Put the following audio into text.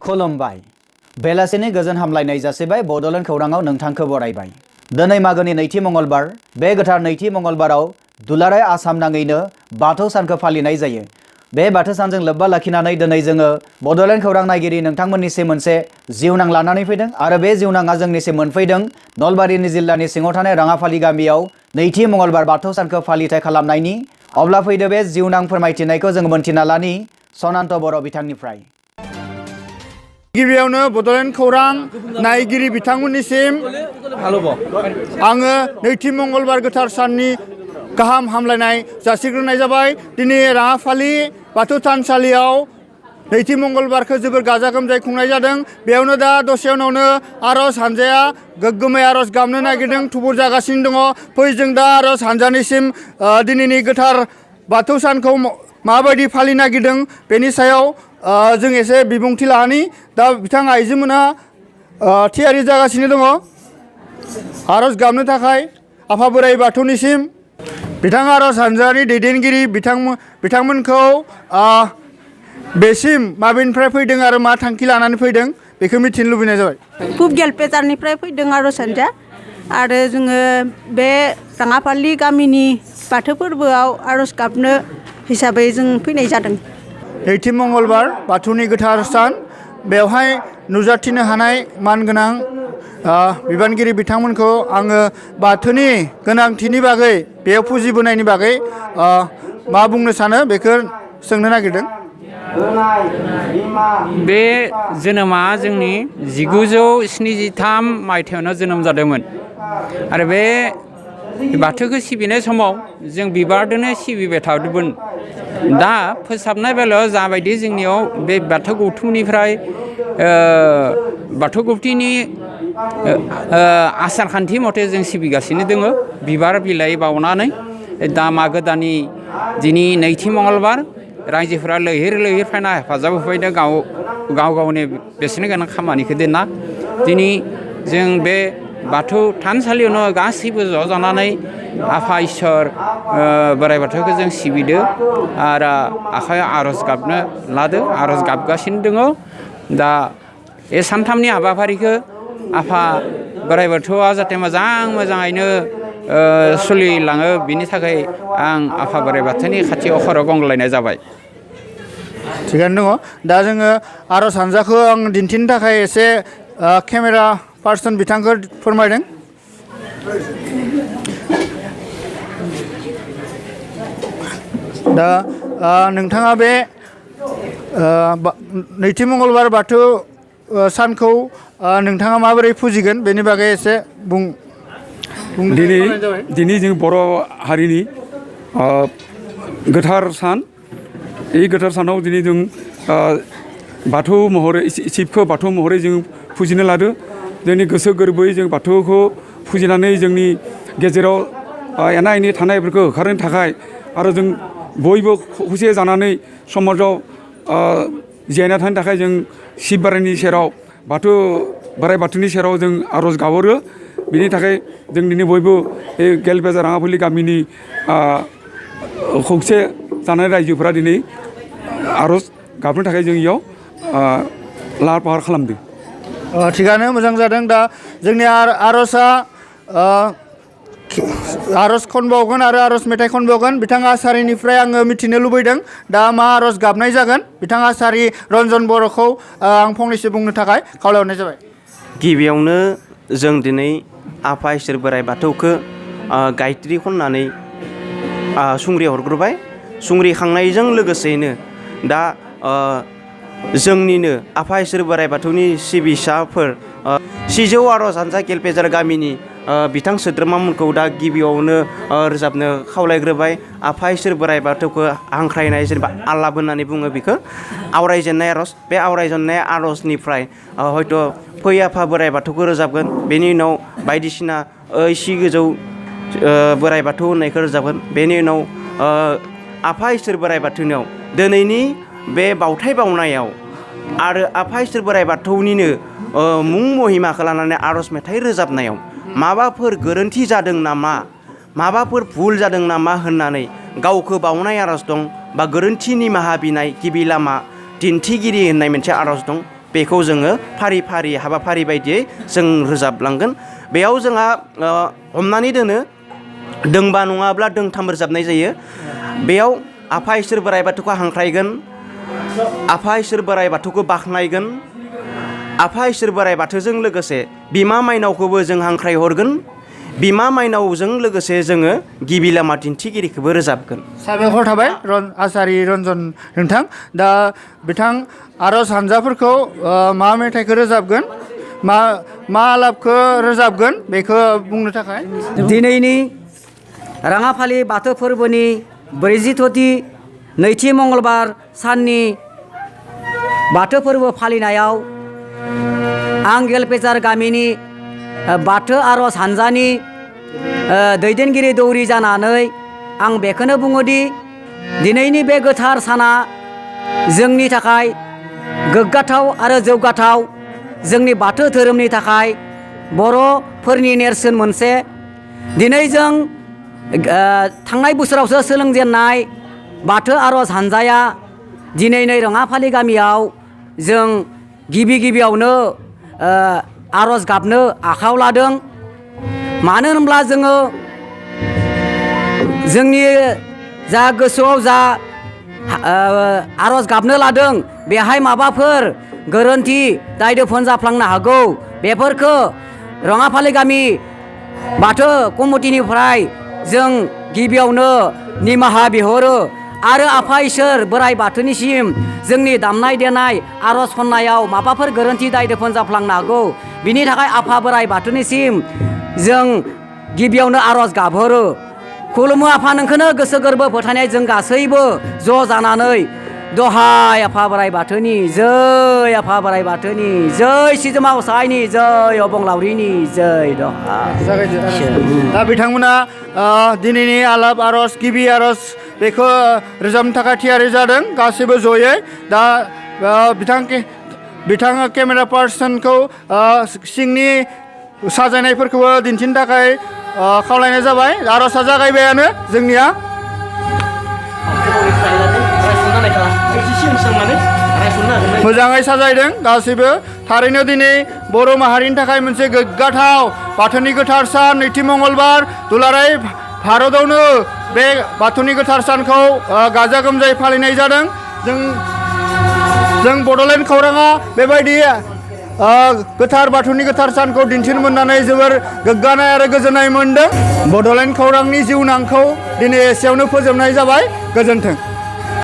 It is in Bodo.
खुलुमबाय बेलासिनि गोजोन हामलायनाय जासिबाय बड'लेण्ड खौराङाव नोंथांखौ बरायबाय। दिनै मागोनि नैथि मंगलबार, बे गोथार नैथि मंगलबाराव दुलाराय आसाम नाङैनो बाथौ सानखौ फालिनाय जायो। बे बाथौ सानजों लोब्बा लाखिनानै दिनै जोङो बड'लेण्ड खौरां नायगिरि नोंथांमोननिसिम मोनसे जिउनां लानानै फैदों आरो बे जिउनाङा जोंनिसिम मोनफैदों नलबारिनि जिल्लानि सिङाव थानाय राङाफालि गामियाव नैथि मंगलबार बाथौ सानखौ फालिथाय खालामनायनि। अब्ला फैदो बे जिउनां फोरमायथिनायखौ जों मोनथिना लानि सनान्त बर' बिथांनिफ्राय। गिबियावनो बड'लेण्ड खौरां नायगिरि बिथांमोननिसिम आङो नैथि मंगलबार गोथार साननि गाहाम हामलायनाय जासिग्रोनाय जाबाय। दिनै राङाफालि बाथौ थानसालियाव नैथि मंगलबारखौ जोबोर गाजा गोमजायै खुंनाय जादों। बेयावनो दा दसे उनावनो आर'ज हानजाया गोग्गोमै आर'ज गाबनो नागिरदों, थुबुर जागासिनो दङ। फै जों दा आर'ज हानजानिसिम दिनैनि गोथार बाथौ सानखौ माबायदि फालिनो नागिरदों बेनि सायाव जों एसे बिबुंथि लानि। दा बिथां आइजोमोना थियारि जागासिनो दङ आर'ज गाबनो थाखाय आफा बोराइ बाथौनिसिम। बिथां आर'ज हानजानि दैदेनगिरि बिथांमोनखौ बेसिम माबेनिफ्राय फैदों आरो मा थांखि लानानै फैदों बेखौ मिथिनो लुबैनाय जाबाय। गेलपेटारनिफ्राय फैदों आर'ज हानजा आरो जोङो बे राङाफालि गामिनि बाथौ फोरबोआव आर'ज गाबनो हिसाबै जों फैनाय जादों। नैथि मंगलबार बाथौनि गोथार सान, बेवहाय नुजाथिनो हानाय मानगोनां बिबानगिरि बिथांमोनखौ आङो बाथौनि गोनांथिनि बागै, बेयाव फुजिबोनायनि बागै मा बुंनो सानो बेखौ सोंनो नागिरदों। बे जोनोमा जोंनि 1973 मायथाइयावनो जोनोम जादोंमोन आरो बे बाथौखौ सिबिनाय समाव जों बिबारजोंनो सिबिबाय थादोंमोन। दा फोसाबनाय बेलायाव जाबायदि जोंनियाव बे बाथौ गौथुमनिफ्राय बाथौ गौथुमनि आसार खान्थि मथे जों सिबिगासिनो दङ बिबार बिलाइ बावनानै। दा मागो दाननि दिनै नैथि मंगलबार रायजोफोरा लैहोर लैहोर फैना हेफाजाब होफैदों गाव गावनि बेसेन गोनां खामानिखौ दोनना। दिनै जों बे बाथौ थानसालियावनो गासैबो ज' जानानै आफा इसोर बोराइ बाथौखौ जों सिबिदो आरो आखायाव आर'ज गाबनो लादो, आर'ज गाबगासिनो दङ। दा बे सानथामनि हाबाफारिखौ आफा बोराइ बाथौआ जाहाथे मोजाङैनो सोलिलाङो बिनि थाखाय आं आफा बोराइ बाथौनि खाथियाव खर' गंग्लायनाय जाबाय। थिगानो दङ। दा जोङो आर'ज हानजाखौ आं दिन्थिनो थाखाय एसे केमेरा पार्सन बिथांखौ फोरमायदों। दा नोंथाङा बे नैथि मंगलबार बाथौ सानखौ नोंथाङा माबोरै फुजिगोन बेनि बागै एसे बुं। दिनै जों बर' हारिनि गोथार सान। बे गोथार सानाव दिनै जों बाथौ महरै शिबखौ बाथौ महरै जों फुजिनो लादो। जोंनि गोसो गोरबोयै जों बाथौखौ फुजिनानै जोंनि गेजेराव एना एनि थानायफोरखौ होखारनो थाखाय आरो जों बयबो खौसे जानानै समाजाव जिरायना थानो थाखाय जों शिब बोराइनि सेराव बोराइ बाथौनि सेराव जों आर'ज गाबहरो। बिनि थाखाय जों दिनै बयबो बे गेलपेटा राङाफालि गामिनि खौसे जानाय रायजोफोरा दिनै आर'ज गाबनो थाखाय जों इयाव लाहार फाहार खालामदों। थिगानो मोजां जादों। दा जोंनि आर'ज खनबावगोन आरो आर'ज मेथाइ खनबावगोन। बिथां आसारिनिफ्राय आङो मिथिनो लुबैदों दा मा आर'ज गाबनाय जागोन। बिथां आसारि रन्जन बर'खौ आं फंनैसो बुंनो थाखाय खावलायहरनाय जाबाय। गिबियावनो जों दिनै आफा इसोर बोराइ बाथौखौ गायत्रि खननानै सुंग्रि हरग्रोबाय। सुंग्रिखांनायजों लोगोसेयैनो दा जोंनिनो आफा इसोर बोराइ बाथौनि सिबिसाफोर सिजौ आर'ज हानजा गेलपेजार गामिनि बिथां सोद्रोमामोनखौ दा गिबियावनो रोजाबनो खावलायग्रोबाय। आफा इसोर बोराइ बाथौखौ हांख्रायनाय, जेनेबा आलाब होननानै बुङो बेखौ, आवरायजेननाय आर'ज। बे आवरायजेननाय आर'जनिफ्राय हयथ' फै आफा बोराइ बाथौखौ रोजाबगोन। बेनि उनाव बायदिसिना इसि गोजौ बोराइ बाथौ होननायखौ रोजाबगोन। बेनि उनाव आफा इसोर बोराइ बाथौनियाव दिनैनि बे बावथाय बावनायाव आरो आफा इसोर बोराइ बाथौनिनो मुं महिमाखौ लानानै आर'ज मेथाइ रोजाबनायाव माबाफोर गोरोन्थि जादों नामा, माबाफोर भुल जादों नामा होननानै गावखौ बावनाय आर'ज दं, बा गोरोन्थि निमाहा बिनाय गिबि लामा दिन्थिगिरि होननाय मोनसे आर'ज दं। बेखौ जोङो फारि फारि हाबाफारि बायदियै जों रोजाबलांगोन। बेयाव जोंहा हमनानै दोनो दोंबा नङाब्ला दोंथाम रोजाबनाय जायो। बेयाव आफा इसोर बोराइ बाथौखौ हांख्रायगोन, आफा इसोर बोराइ बाथौखौ बाख्नायगोन, आफा इसोर बोराइ बाथौजों लोगोसे बिमा माइनावखौबो जों हांख्रायहरगोन, बिमा माइनावजों लोगोसे जोङो गिबि लामा दिन्थिगिरिखौबो रोजाबगोन। साबायखर थाबाय आसारि रन्जन नोंथां। दा बिथां आर'ज हानजाफोरखौ मा मेथाइखौ रोजाबगोन, मा आलापखौ रोजाबगोन बेखौ बुंनो थाखाय दिनैनि राङाफालि बाथौ फोरबोनि 42थि नैथि मंगलबार साननि बाथौ फोरबो फालिनायाव आं गेलपेजार गामिनि बाथौ आर'ज हानजानि दैदेनगिरि दौरि जानानै आं बेखौनो बुङोदि दिनैनि बे गोथार साना जोंनि थाखाय गोग्गाथाव आरो जौगाथाव, जोंनि बाथौ धोरोमनि थाखाय बर'फोरनि नेरसोन मोनसे। दिनै जों थांनाय बोसोरावसो सोलोंजेननाय बाथौ आर'ज हानजाया दिनै नै रङाफालि गामियाव जों गिबियावनो आर'ज गाबनो आखायाव लादों। मानो होनब्ला जोङो जोंनि जा गोसोआव जा आर'ज गाबनो लादों बेहाय माबाफोर गोरोन्थि दाय दोफोन जाफ्लांनो हागौ, बेफोरखौ रङाफालि गामि बाथौ कमिटिनिफ्राय जों गिबियावनो निमाहा बिहरो आरो आफा इसोर बोराइ बाथौनिसिम जोंनि दामनाय देनाय आर'ज खन्नायाव माबाफोर गोरोन्थि दाय दोफोन जाफ्लांनो हागौ, बिनि थाखाय आफा बोराइ बाथौनिसिम जों गिबियावनो आर'ज गाबहरो। खुलुमो आफा नोंखौनो गोसो गोरबो फोथायनाय जों गासैबो ज' जानानै दहाय आफा बोराइ बाथौनि जै, आफा बोराइ बाथौनि जै, सिजोमा गसाइनि जै, अबंलावरिनि जै दहा। दा बिथांमोना दिनैनि आलाप आर'ज गिबि आर'ज बेखौ रोजाबनो थाखाय थियारि जादों गासैबो जयै। दा बिथाङा केमेरा पार्सनखौ सिंनि साजायनायफोरखौबो दिन्थिनो थाखाय खावलायनाय जाबाय। आर'जआ जागायबायानो जोंनिया। मोजाङै साजायदों गासैबो। थारैनो दिनै बर' माहारिनि थाखाय मोनसे गोग्गाथाव बाथौनि गोथार सान, नैथि मंगलबार। दुलाराय भारतआवनो बे बाथौनि गोथार सानखौ गाजा गोमजायै फालिनाय जादों। जों बड'लेण्ड खौराङा बेबायदि गोथार बाथौनि गोथार सानखौ दिन्थिनो मोननानै जोबोर गोग्गानाय आरो गोजोननाय मोनदों। बड'लेण्ड खौरांनि जिउनांखौ दिनै एसेयावनो फोजोबनाय जाबाय। गोजोन्थों।